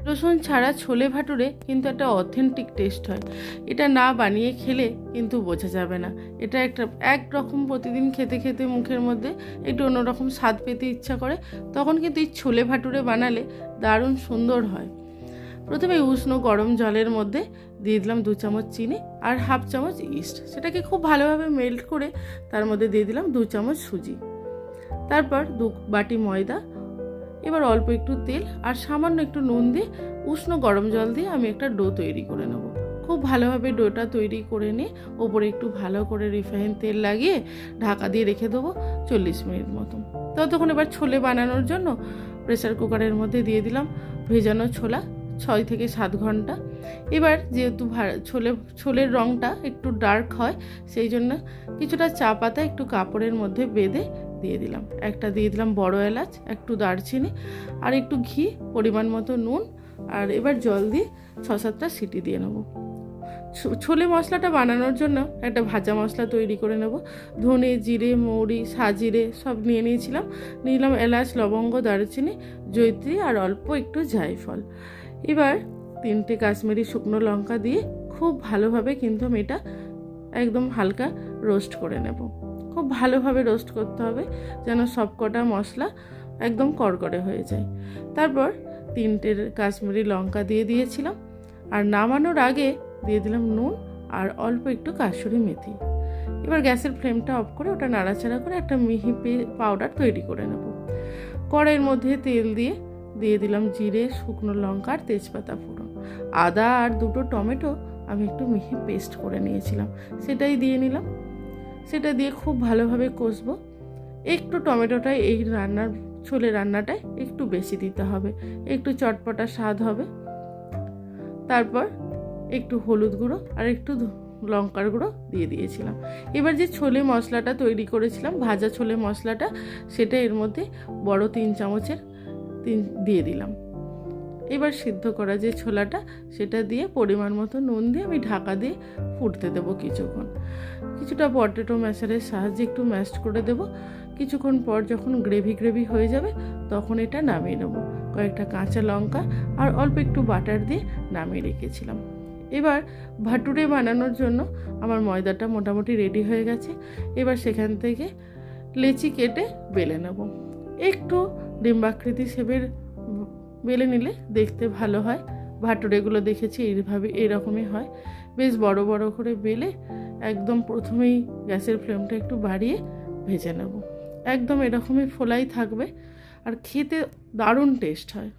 রসুন ছাড়া ছোলে ভাটুরে কিন্তু একটা অথেন্টিক টেস্ট হয়। এটা না বানিয়ে খেলে কিন্তু বোঝা যাবে না। এটা একটা একরকম প্রতিদিন খেতে খেতে মুখের মধ্যে একটু অন্যরকম স্বাদ পেতে ইচ্ছা করে, তখন কিন্তু এই ছোলে ভাটুরে বানালে দারুণ সুন্দর হয়। প্রথমে উষ্ণ গরম জলের মধ্যে দিয়ে দিলাম 2 চামচ চিনি আর 1/2 চামচ ইস্ট। সেটাকে খুব ভালোভাবে মেল্ট করে তার মধ্যে দিয়ে দিলাম 2 চামচ সুজি, তারপর 2 বাটি ময়দা। এবার অল্প একটু তেল আর সামান্য একটু নুন দিয়ে উষ্ণ গরম জল দিয়ে আমি একটা ডো তৈরি করে নেব। খুব ভালোভাবে ডোটা তৈরি করে নিয়ে ওপরে একটু ভালো করে রিফাইন তেল লাগিয়ে ঢাকা দিয়ে রেখে দেবো 40 মিনিট মতো। ততক্ষণ এবার ছোলে বানানোর জন্য প্রেসার কুকারের মধ্যে দিয়ে দিলাম ভেজানো ছোলা 6 থেকে 7 ঘন্টা। এবার যেহেতু ছোলের রঙটা একটু ডার্ক হয়, সেই জন্য কিছুটা চা পাতা একটু কাপড়ের মধ্যে বেঁধে দিয়ে দিলাম। দিয়ে দিলাম বড় এলাচ, একটু দারচিনি আর একটু ঘি, পরিমাণ মতো নুন। আর এবার জল দিয়ে 6-7টা সিটি দিয়ে নেব। ছোলে মশলাটা বানানোর জন্য একটা ভাজা মশলা তৈরি করে নেব। ধনে, জিরে, মৌরি, সাজিরে সব নিয়েছিলাম। নিলাম এলাচ, লবঙ্গ, দারচিনি, জয়িত্রী আর অল্প একটু জায়ফল। এবার 3টে কাশ্মীরি শুকনো লঙ্কা দিয়ে খুব ভালোভাবে কিন্তু আমি এটা একদম হালকা রোস্ট করে নেব। খুব ভালোভাবে রোস্ট করতে হবে যেন সবকটা মশলা একদম কড়কড়ে হয়ে যায়। তারপর 3টে কাশ্মীরি লঙ্কা দিয়ে দিয়েছিলাম আর নামানোর আগে দিয়ে দিলাম নুন আর অল্প একটু কাসুরি মেথি। এবার গ্যাসের ফ্লেমটা অফ করে ওটা নাড়াচাড়া করে একটা মিহি পাউডার তৈরি করে নেব। কড়াইয়ের মধ্যে তেল দিয়ে দিলাম জিরে, শুকনো লঙ্কা আর তেজপাতা ফোড়ন। আদা আর 2টো টমেটো আমি একটু মিহি পেস্ট করে নিয়েছিলাম, সেটাই দিয়ে নিলাম। সেটা দিয়ে খুব ভালোভাবে কষবো। একটু টমেটোটাই এই ছোলে রান্নাটায় একটু বেশি দিতে হবে, একটু চটপটা স্বাদ হবে। তারপর একটু হলুদ গুঁড়ো আর একটু লঙ্কার গুঁড়ো দিয়ে দিয়েছিলাম। এবার যে ছোলে মশলাটা তৈরি করেছিলাম, ভাজা ছোলে মশলাটা, সেটা এর মধ্যে বড় 3 চামচের দিয়ে দিলাম। এবার সিদ্ধ করা যে ছোলাটা সেটা দিয়ে পরিমাণ মতো নুন দিয়ে আমি ঢাকা দিয়ে ফুটতে দেবো কিছুক্ষণ। কিছুটা পটেটো ম্যাশারের সাহায্যে একটু ম্যাশ করে দেব। কিছুক্ষণ পর যখন গ্রেভি হয়ে যাবে তখন এটা নামিয়ে নেব। কয়েকটা কাঁচা লঙ্কা আর অল্প একটু বাটার দিয়ে নামিয়ে রেখেছিলাম। এবার ভাটুরে বানানোর জন্য আমার ময়দাটা মোটামুটি রেডি হয়ে গেছে। এবার সেখান থেকে লেচি কেটে বেলে নেব। একটু ডিম্বাকৃতি শেপের বেলে নিলে দেখতে ভালো হয়। ভাটুরেগুলো দেখেছি এইরকমই হয়। বেশ বড় বড় করে বেলে একদম প্রথমেই গ্যাসের ফ্লেমটা একটু বাড়িয়ে ভেজে নেব। একদম এরকমই ফোলাই থাকবে আর খেতে দারুণ টেস্ট হয়।